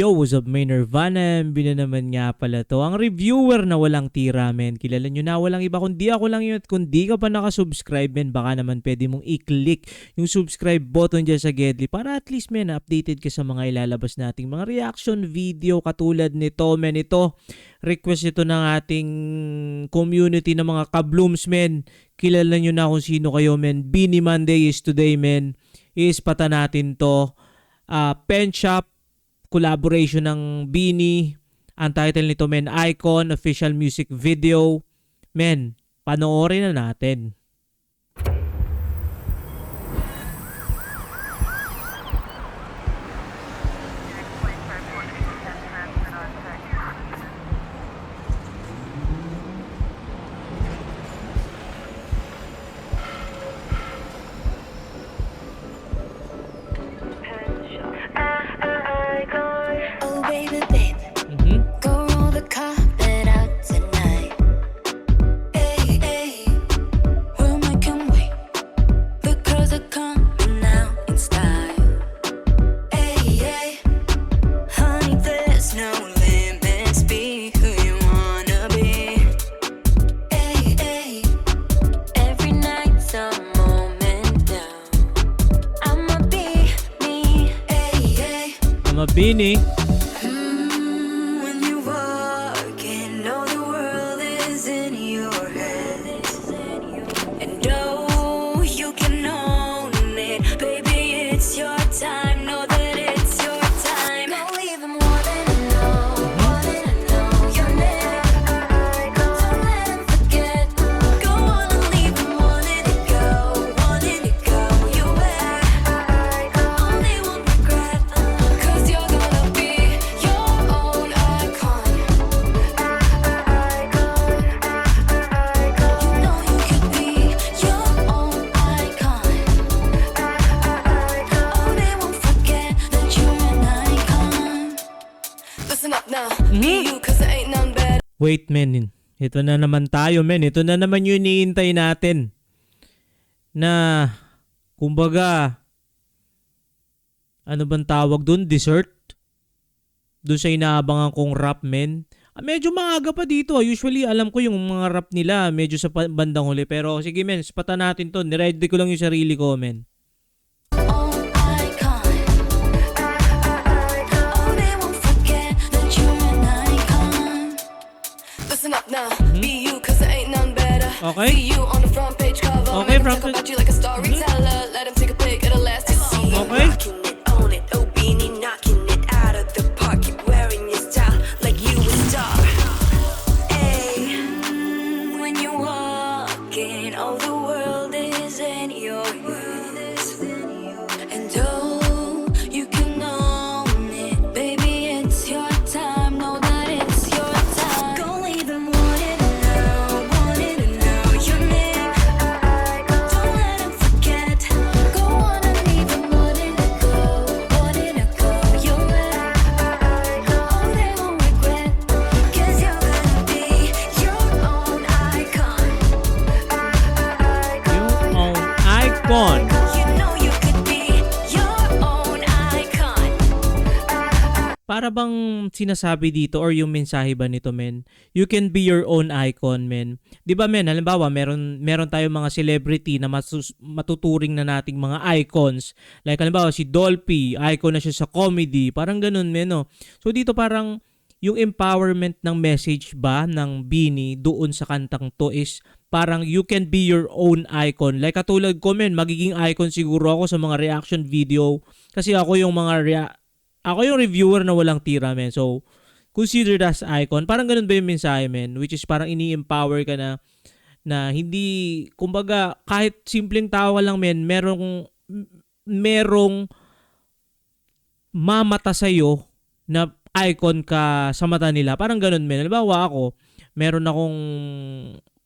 Yo, what's up, may Nirvana? Bina naman nga pala to. Ang reviewer na walang tira, men. Kilala nyo na, walang iba. Kundi ako lang yun. At kung di ka pa nakasubscribe, men, baka naman pwede mong i-click yung subscribe button dyan sa Gedli para at least, men, updated ka sa mga ilalabas nating mga reaction video katulad nito, men. Ito, request ito ng ating community ng mga kablooms, men. Kilala nyo na kung sino kayo, men. Beanie Monday is today, men. Iispatan natin to. Pen Shop collaboration ng Beanie. Ang title nito, men, Icon, official music video. Men, panoorin na natin. Beanie. When you walk in, know the world is in your head. And oh, you can own it. Baby, it's your time. Know that it's your time. Don't leave them wanting to know your name. Don't let them forget. Go on and leave them wanting to go. You wear. Only won't regret. Cause you're gonna be your own icon. You know you could be your own icon. Oh, they won't forget that you're an icon. Listen up now, be you cause there ain't none better. Wait, men. Ito na naman tayo, men. Ito na naman yung iniintay natin. Na, kumbaga, ano bang tawag dun? Dessert? Doon sa inaabangan kong rap, men. Medyo maaga pa dito. Usually, alam ko yung mga rap nila. Medyo sa bandang huli. Pero sige, men. Spatan natin to. Niready ko lang yung sarili ko, men. Own icon. Oh, they won't forget that you're an icon. Listen up now, be you cause there ain't none better. Okay. See you on the front page cover. Okay, Make 'em front talk page. about you like a storyteller. Let 'em take a pic, it'll last to see you Okay. rocking it, own it. Oh, Beanie knocking it out of the park. Keep wearing your style like you a star. Hey, when you walk in, all the world is in your hands. And oh, you can own it, baby, it's your time. Know that it's your time. Don't leave them wanting to know your name. Don't let them forget. Go on and leave them wanting to go your way. Oh, they won't regret, cause you're gonna be your own icon. Yung own icon. You know you could be your own icon. Para bang sinasabi dito or yung mensahe ba nito, men? You can be your own icon, men. 'Di ba, men? Halimbawa, meron tayong mga celebrity na matuturing na nating mga icons. Like halimbawa si Dolphy, icon na siya sa comedy. Parang ganun, men, no? So dito parang yung empowerment ng message ba ng Beanie doon sa kantang to is parang you can be your own icon. Like katulad ko, men, magiging icon siguro ako sa mga reaction video kasi ako yung ako yung reviewer na walang tira, men. So, considered as icon. Parang ganun ba yung mensahe, men? Which is parang ini-empower ka na hindi, kumbaga, kahit simpleng tawa lang, men, merong mamata sa'yo na icon ka sa mata nila. Parang ganun, men. Halimbawa ako, meron akong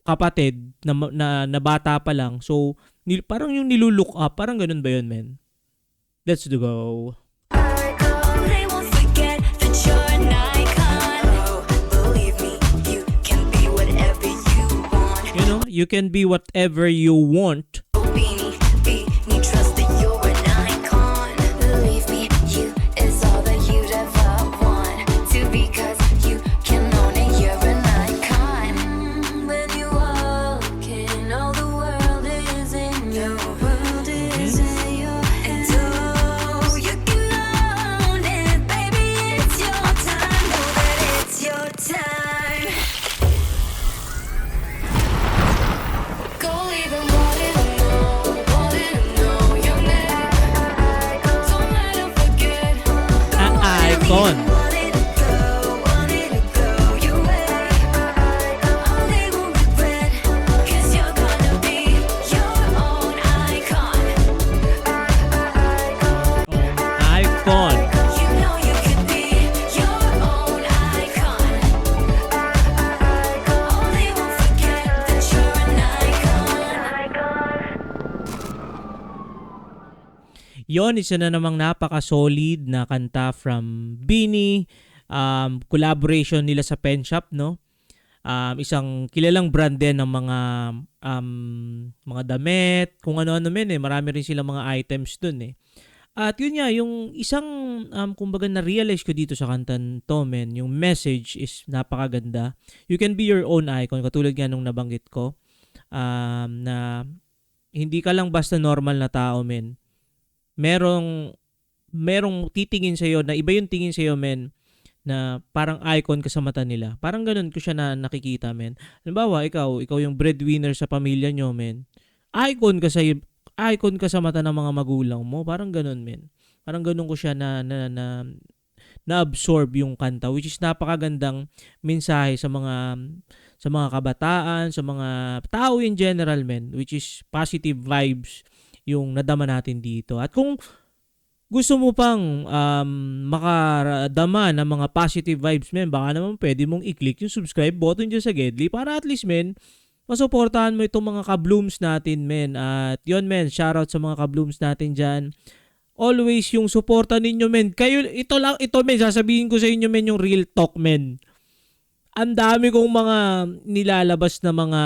kapatid na bata pa lang. So, parang yung nilulook up. Parang ganun ba yun, men? Let's go. They won't forget that you're an icon. Oh, believe me, you can be whatever you want. You know, you can be whatever you want. Oh, Beanie, trust that you're an icon. Believe me, you is all that you'd ever want. Yon, isa na namang napaka-solid na kanta from Beanie. Collaboration nila sa Pen Shop, no? Isang kilalang brand din ng mga damit, kung ano-ano men eh. Marami rin silang mga items dun eh. At yun nga, yung isang kumbaga na-realize ko dito sa kantan to men, yung message is napakaganda. You can be your own icon, katulad nga nung nabanggit ko. Na hindi ka lang basta normal na tao men. Merong titingin sa'yo na iba yung tingin sa'yo men, na parang icon ka sa mata nila. Parang ganun ko siya na nakikita men. Halimbawa, ikaw yung breadwinner sa pamilya nyo men. Icon ka sa mata ng mga magulang mo. Parang ganun men. Parang ganun ko siya na-absorb yung kanta, which is napakagandang mensahe sa mga kabataan, sa mga tao in general men, which is positive vibes yung nadama natin dito. At kung gusto mo pang makadama ng mga positive vibes men, baka naman pwede mong i-click yung subscribe button dyan sa Gedli para at least men, masuportahan mo itong mga ka-blooms natin men. At yun men, shoutout sa mga ka-blooms natin dyan. Always yung suporta ninyo men. Ito men, sasabihin ko sa inyo men yung real talk men. Ang dami kong mga nilalabas na mga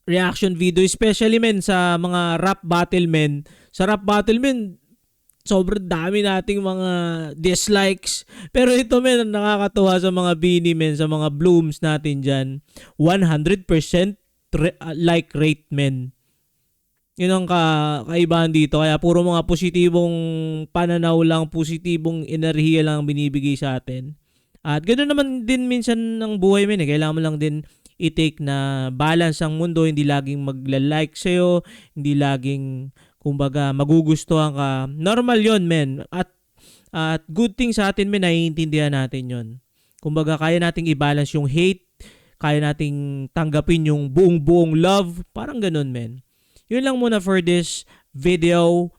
reaction video, especially men sa mga rap battle men. Sa rap battle men, sobrang dami nating mga dislikes. Pero ito men, nakakatuwa sa mga Beanie men, sa mga blooms natin dyan. 100% like rate men. Yun ang kaibahan dito. Kaya puro mga positibong pananaw lang, positibong enerhiya lang binibigay sa atin. At ganoon naman din minsan ng buhay men. Kailangan mo lang din i-take na balance ang mundo. Hindi laging magla-like sa'yo. Hindi laging kumbaga magugustuhan ka. Normal yon men. At good thing sa atin men, naiintindihan natin yon. Kumbaga kaya nating i-balance yung hate. Kaya nating tanggapin yung buong love. Parang ganun men. Yun lang muna for this video.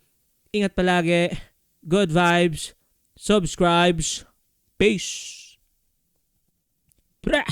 Ingat palagi. Good vibes. Subscribes. Peace. Brah!